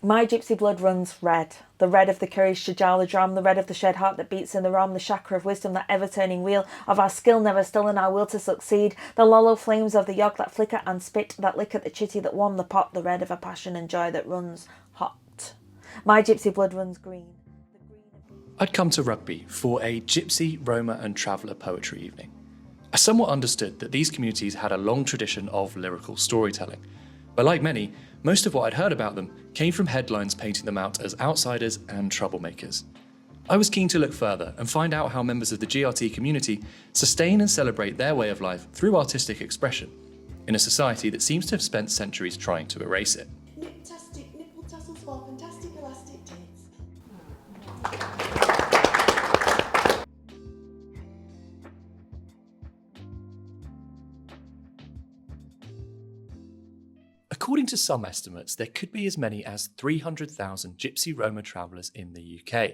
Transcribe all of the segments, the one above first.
My gypsy blood runs red, the red of the courage to jar the drum, the red of the shed heart that beats in the rum, the chakra of wisdom, that ever-turning wheel of our skill never still and our will to succeed, the lollow flames of the yog that flicker and spit, that lick at the chitty that warm the pot, the red of a passion and joy that runs hot. My gypsy blood runs green. I'd come to Rugby for a Gypsy, Roma and Traveller poetry evening. I somewhat understood that these communities had a long tradition of lyrical storytelling, but like many, most of what I'd heard about them came from headlines painting them out as outsiders and troublemakers. I was keen to look further and find out how members of the GRT community sustain and celebrate their way of life through artistic expression, in a society that seems to have spent centuries trying to erase it. Niptastic nipple tassels for fantastic elastic tits. According to some estimates, there could be as many as 300,000 Gypsy Roma travellers in the UK,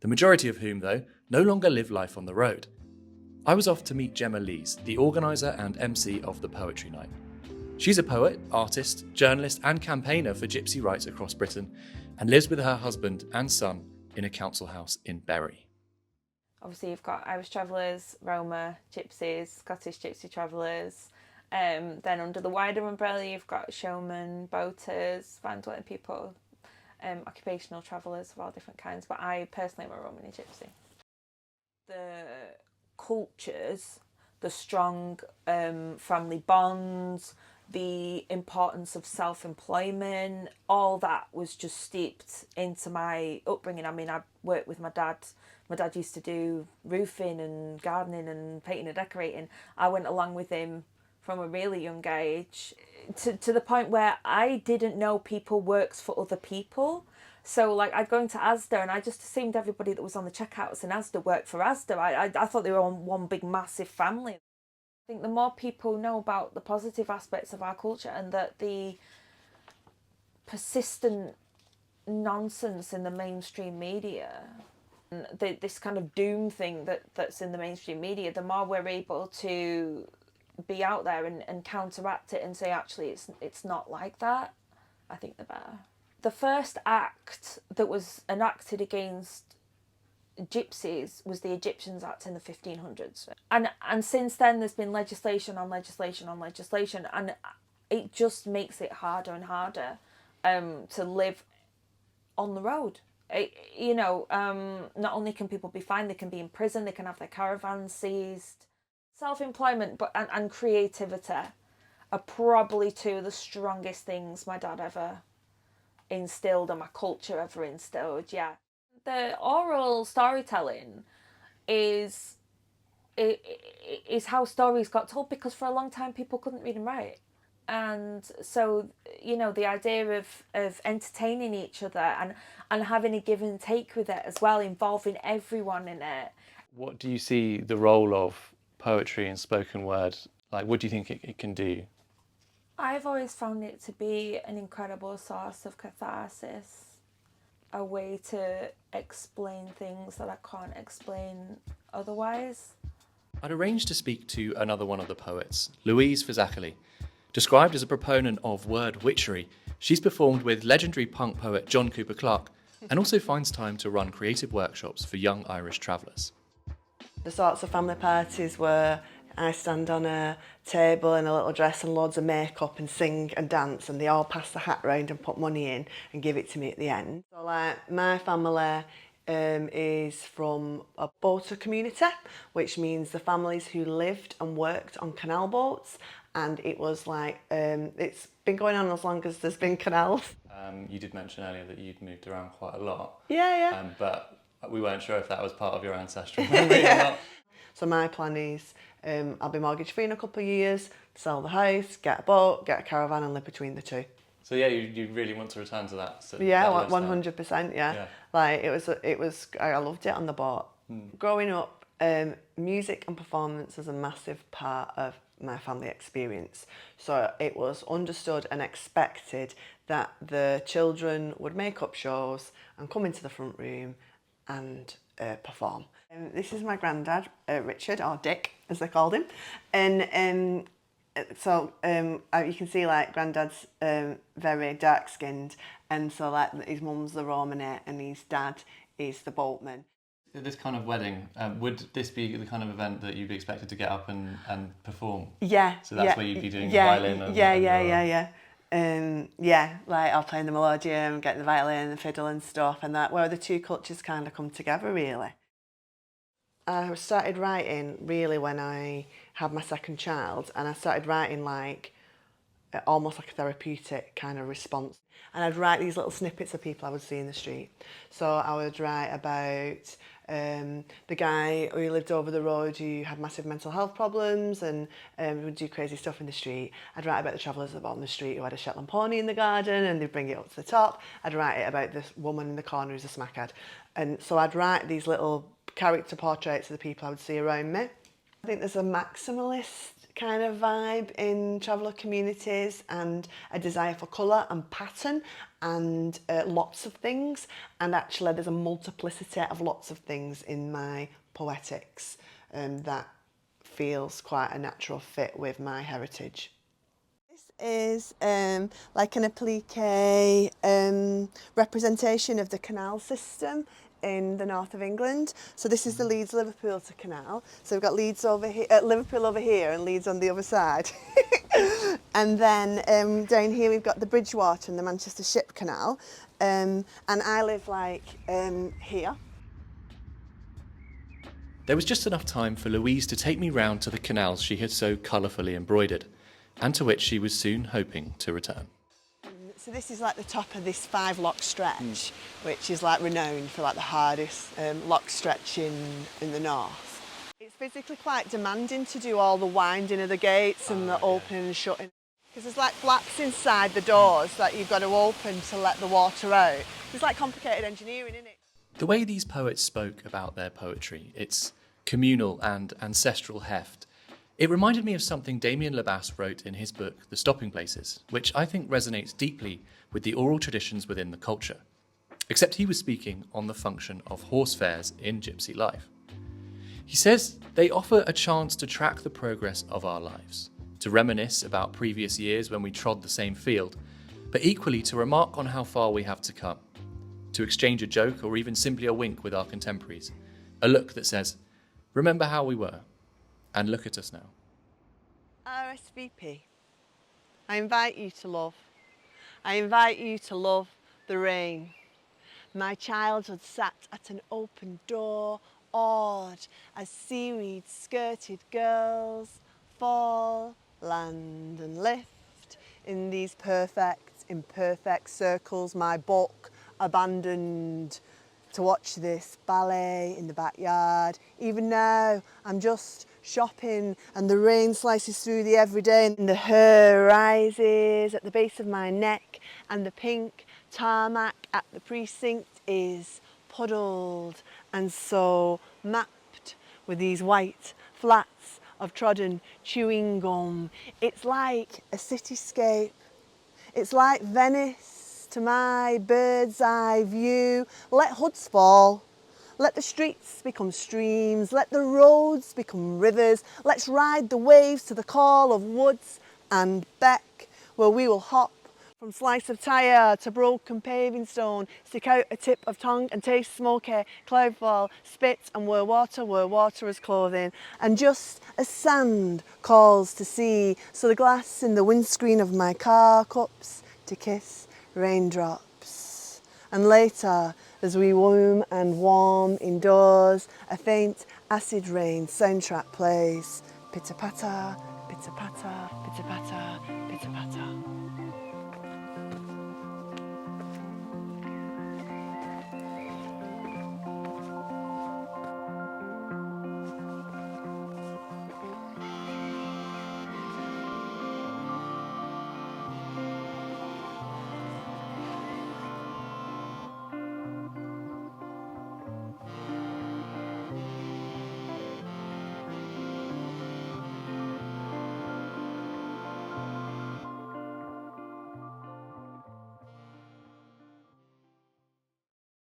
the majority of whom, though, no longer live life on the road. I was off to meet Gemma, the organiser and MC of the Poetry Night. She's a poet, artist, journalist and campaigner for Gypsy rights across Britain and lives with her husband and son in a council house in Bury. Obviously you've got Irish travellers, Roma, Gypsies, Scottish Gypsy travellers. Then under the wider umbrella you've got showmen, boaters, vandalism people, occupational travellers of all different kinds, but I personally am a Romany Gypsy. The cultures, the strong family bonds, the importance of self-employment, all that was just steeped into my upbringing. I mean, I worked with my dad. My dad used to do roofing and gardening and painting and decorating. I went along with him from a really young age to the point where I didn't know people works for other people. So like I'd go into Asda and I just assumed everybody that was on the checkouts in Asda worked for Asda. I thought they were on one big massive family. I think the more people know about the positive aspects of our culture and that the persistent nonsense in the mainstream media, this kind of doom thing that's in the mainstream media, the more we're able to be out there and counteract it and say actually it's not like that, I think the better. The first act that was enacted against gypsies was the Egyptians Act in the 1500s, and since then there's been legislation on legislation on legislation, and it just makes it harder and harder to live on the road. Not only can people be fined, they can be in prison, they can have their caravans seized. Self-employment and creativity are probably two of the strongest things my dad ever instilled and my culture ever instilled, yeah. The oral storytelling is how stories got told, because for a long time people couldn't read and write. And so, the idea of entertaining each other and having a give and take with it as well, involving everyone in it. What do you see the role of poetry and spoken word, like what do you think it can do? I've always found it to be an incredible source of catharsis, a way to explain things that I can't explain otherwise. I'd arranged to speak to another one of the poets, Louise Fazackerley. Described as a proponent of word witchery, she's performed with legendary punk poet John Cooper Clarke and also finds time to run creative workshops for young Irish travellers. The sorts of family parties where I stand on a table in a little dress and loads of makeup and sing and dance, and they all pass the hat round and put money in and give it to me at the end. So like my family is from a boater community, which means the families who lived and worked on canal boats, and it was like it's been going on as long as there's been canals. You did mention earlier that you'd moved around quite a lot. Yeah. But we weren't sure if that was part of your ancestral memory or not. So my plan is I'll be mortgage free in a couple of years, sell the house, get a boat, get a caravan and live between the two. So yeah, you really want to return to that? So yeah, that 100%, yeah. Like it was, I loved it on the boat. Growing up, music and performance is a massive part of my family experience. So it was understood and expected that the children would make up shows and come into the front room and perform. This is my granddad, Richard, or Dick, as they called him. And so you can see like granddad's very dark-skinned, And so like his mum's the Roma and his dad is the boatman. This kind of wedding, would this be the kind of event that you'd be expected to get up and perform? Yeah. So that's where you'd be doing the violin and... Yeah, like I'll play the melodeon, get the violin and the fiddle and stuff, and that where the two cultures kind of come together really. I started writing really when I had my second child, and I started writing like almost like a therapeutic kind of response. And I'd write these little snippets of people I would see in the street. So I would write about the guy who lived over the road who had massive mental health problems and would do crazy stuff in the street. I'd write about the travellers at the bottom of the street who had a Shetland pony in the garden and they'd bring it up to the top. I'd write it about this woman in the corner who's a smackhead. And so I'd write these little character portraits of the people I would see around me. I think there's a maximalist kind of vibe in traveller communities and a desire for colour and pattern and lots of things, and actually there's a multiplicity of lots of things in my poetics that feels quite a natural fit with my heritage. This is like an applique representation of the canal system in the north of England. So this is the Leeds-Liverpool to canal. So we've got Leeds over here, Liverpool over here and Leeds on the other side. And then down here we've got the Bridgewater and the Manchester Ship Canal. And I live like here. There was just enough time for Louise to take me round to the canals she had so colourfully embroidered, and to which she was soon hoping to return. So this is like the top of this 5-lock stretch, which is like renowned for like the hardest lock stretch in the north. It's physically quite demanding to do all the winding of the gates and the opening and shutting. Because there's like flaps inside the doors that you've got to open to let the water out. It's like complicated engineering, isn't it? The way these poets spoke about their poetry, its communal and ancestral heft, it reminded me of something Damien Labasse wrote in his book, The Stopping Places, which I think resonates deeply with the oral traditions within the culture. Except he was speaking on the function of horse fairs in Gypsy life. He says they offer a chance to track the progress of our lives, to reminisce about previous years when we trod the same field, but equally to remark on how far we have to come, to exchange a joke or even simply a wink with our contemporaries, a look that says, remember how we were. And look at us now. RSVP. I invite you to love. I invite you to love the rain. My childhood sat at an open door, awed as seaweed skirted girls fall, land and lift in these perfect, imperfect circles. My book abandoned to watch this ballet in the backyard. Even now, I'm just shopping and the rain slices through the everyday and the hair rises at the base of my neck and the pink tarmac at the precinct is puddled and so mapped with these white flats of trodden chewing gum. It's like a cityscape. It's like Venice to my bird's eye view. Let hoods fall. Let the streets become streams, let the roads become rivers, let's ride the waves to the call of woods and beck, where we will hop from slice of tyre to broken paving stone, stick out a tip of tongue and taste smoky, cloudfall, spit and wear water is clothing, and just as sand calls to sea, so the glass in the windscreen of my car cups to kiss raindrops. And later, as we womb and warm indoors, a faint acid rain soundtrack plays. Pitter-patter, pitter-patter, pitter-patter,